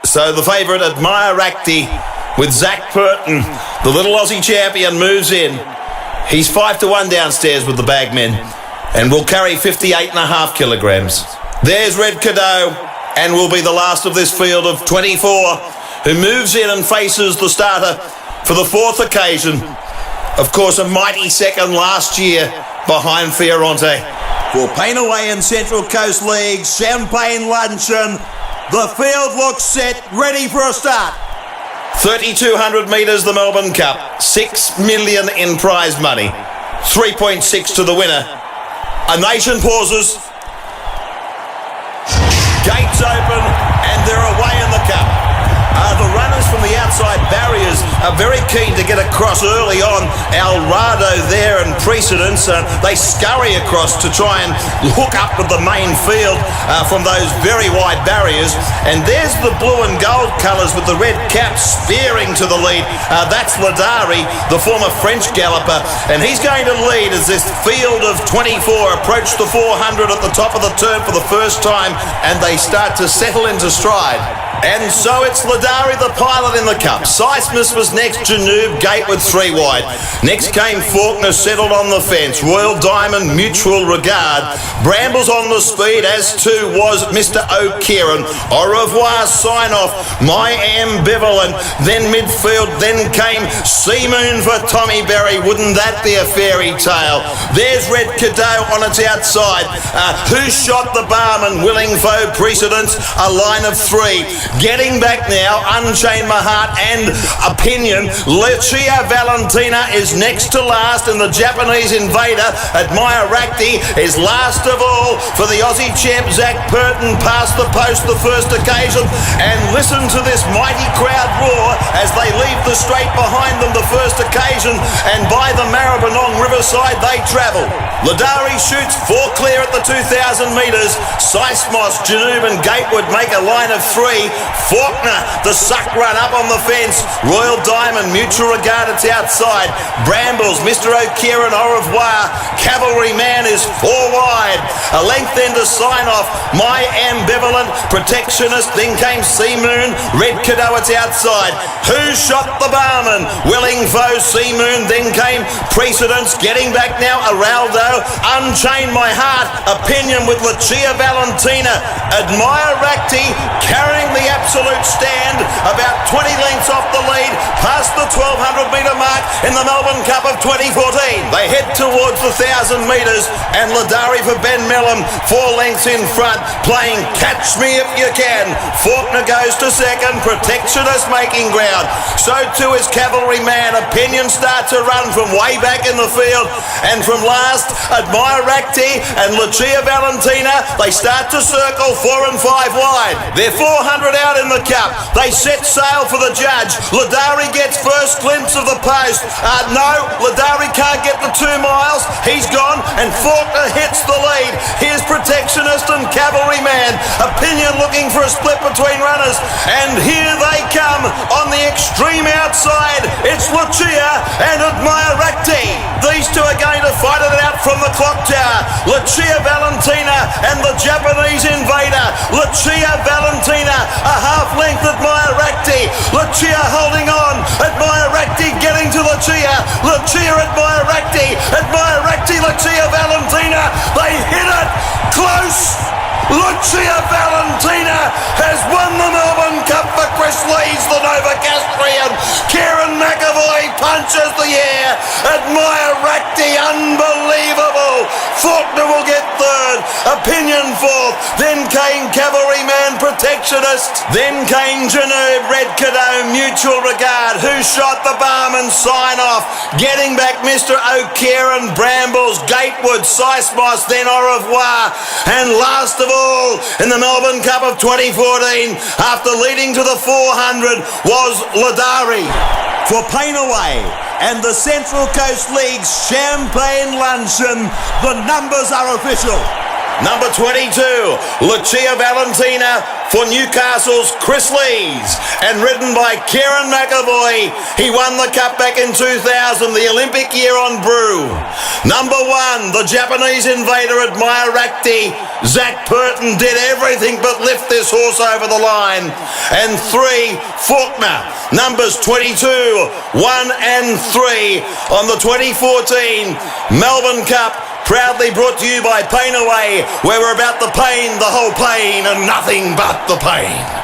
So the favourite, Admire Rakti, with Zach Purton, the little Aussie champion, moves in. He's 5-1 downstairs with the bagmen and will carry 58.5 kilograms. There's Red Cadeau, and will be the last of this field of 24, who moves in and faces the starter for the fourth occasion. Of course, a mighty second last year behind Fioronte. For Pain Away and Central Coast League Champagne Luncheon, the field looks set, ready for a start. 3,200 metres, the Melbourne Cup. 6 million in prize money. 3.6 to the winner. A nation pauses. Gates open, and they're away in the cup. The runners from the outside barriers are very keen to get across early on. Alrado there and Precedence. They scurry across to try and hook up with the main field from those very wide barriers. And there's the blue and gold colours with the red cap spearing to the lead. That's Ladari, the former French galloper. And he's going to lead as this field of 24 approach the 400 at the top of the turn for the first time. And they start to settle into stride. And so it's Ladari, the pilot in the cup. Seismus was next, Janoob, Gatewood 3 wide. Next came Faulkner, settled on the fence. Royal Diamond, Mutual Regard. Brambles on the speed, as too was Mr. O'Kieran. Au revoir, sign off, My Ambivalent. Then midfield, then came Sea Moon for Tommy Berry. Wouldn't that be a fairy tale? There's Red Cadeau on its outside. Who shot the barman? Willing Foe, Precedence, a line of 3. Getting back now, Unchain My Heart and Opinion. Lucia Valentina is next to last, and the Japanese invader, Admire Rakti, is last of all for the Aussie champ Zach Purton, past the post the first occasion. And listen to this mighty crowd roar as they leave the straight behind them the first occasion, and by the Maribyrnong Riverside they travel. Ladari shoots 4 clear at the 2,000 metres. Seismos, Janoob and Gatewood make a line of 3. Faulkner, the suck run up on the fence. Royal Diamond, Mutual Regard, it's outside. Brambles, Mr. O'Kieran, Au revoir. Cavalry Man is 4 wide. A length then to sign off. My Ambivalent, Protectionist, then came Sea Moon. Red Cadeau, it's outside. Who shot the barman? Willing Foe, Sea Moon, then came Precedence. Getting back now, Araldo. Unchain My Heart. Opinion with Lucia Valentina. Admire Rakti, carrying the absolute stand, about 20 lengths off the lead, past the 1,200 metre mark in the Melbourne Cup of 2014. They head towards the 1,000 metres, and Ladari for Ben Mellum, 4 lengths in front, playing Catch Me If You Can. Faulkner goes to second, Protectionist making ground. So too is Cavalry Man. Opinion starts to run from way back in the field, and from last, Admire Rakti and Lucia Valentina, they start to circle 4 and 5 wide. They're 400 out in the cup. They set sail for the judge. Ladari gets first glimpse of the post. No, Ladari can't get the 2 miles. He's gone, and Faulkner hits the lead. Here's Protectionist and Cavalry Man. Opinion looking for a split between runners, and here they come on the extreme outside. It's Lucia and Admire Rakti. These two are going to fight it out from the clock tower. Lucia Valentina and the Japanese invader. Lucia Valentina, a half length Admire Rakti. Lucia holding on. Admire Rakti getting to Lucia. Lucia, Admire Rakti. Admire Rakti, Lucia Valentina. They hit it close. Lucia Valentina has won the Melbourne Cup for Chris Lees, the Novocastrian. Kieran McAvoy punches the air. Admire Rakti, unbelievable. Faulkner will get third. Opinion fourth. Then came Cavalry Man, Protectionist. Then came Janoob, Red Cadeau, Mutual Regard. Who shot the barman? Sign off. Getting back Mr. O'Kieran, Brambles, Gatewood, Seismos, then Au revoir. And last of all, in the Melbourne Cup of 2014, after leading to the 400, was Ladari. For Pain Away and the Central Coast League Champagne Luncheon, the numbers are official. Number 22, Lucia Valentina for Newcastle's Chris Lees, and ridden by Kieran McAvoy. He won the Cup back in 2000, the Olympic year on Brew. Number 1, the Japanese invader Admire Rakti Zach Purton did everything but lift this horse over the line. And 3, Faulkner, numbers 22, 1 and 3 on the 2014 Melbourne Cup. Proudly brought to you by Pain Away, where we're about the pain, the whole pain, and nothing but the pain.